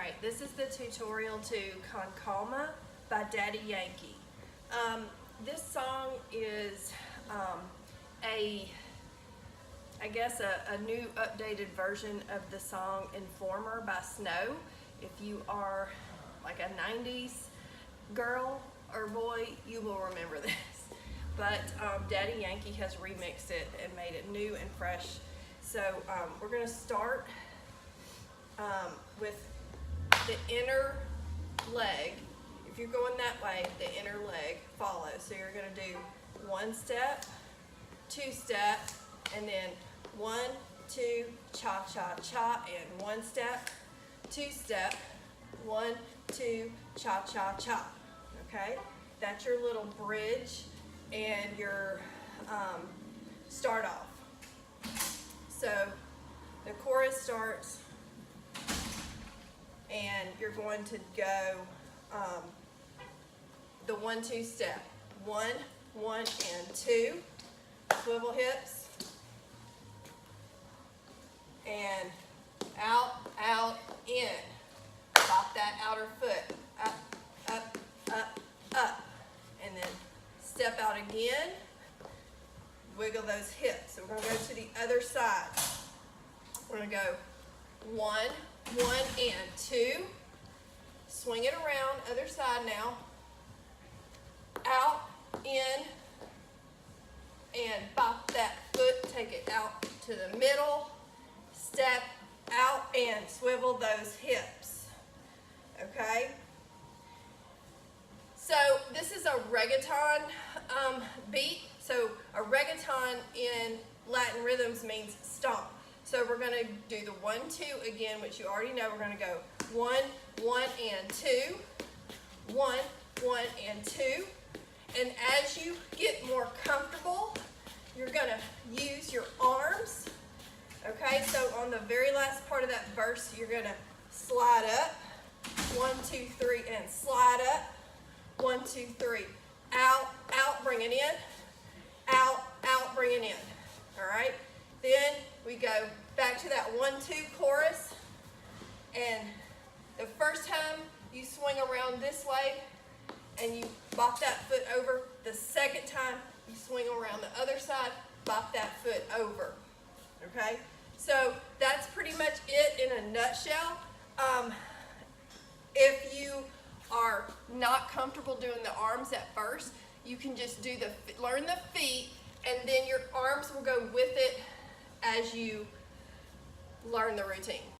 Alright, this is the tutorial to Con Calma by Daddy Yankee. This song is I guess a new updated version of the song Informer by Snow. If you are like a 90s girl or boy, you will remember this. But Daddy Yankee has remixed it and made it new and fresh. So we're going to start with the inner leg. If you're going that way, the inner leg follows. So you're going to do one step, two step, and then 1, 2, cha cha cha, and one step, two step, 1, 2, cha cha cha. Okay, that's your little bridge and your start off. So the chorus starts, and you're going to go the 1, 2 step. 1, 1, and 2. Swivel hips. And out, out, in. Pop that outer foot. Up, up, up, up. And then step out again. Wiggle those hips. So we're going to go to the other side. We're going to go 1, 1, and 2. Swing it around, other side now. Out, in, and pop that foot, take it out to the middle, step out, and swivel those hips. Okay? So this is a reggaeton beat. So a reggaeton in Latin rhythms means stomp. So we're going to do the 1, 2 again, which you already know. We're going to go 1, 1, and 2. 1, 1, and 2. And as you get more comfortable, you're going to use your arms. Okay, so on the very last part of that verse, you're going to slide up. 1, 2, 3, and slide up. 1, 2, 3. Out, out, bring it in. Out, out, bring it in. All right. Then we go back to that 1, 2 chorus. And the first time you swing around this way and you bop that foot over, the second time you swing around the other side, bop that foot over. Okay? So that's pretty much it in a nutshell. If you are not comfortable doing the arms at first, you can just learn the feet, and then your arms will go with it as you learn the routine.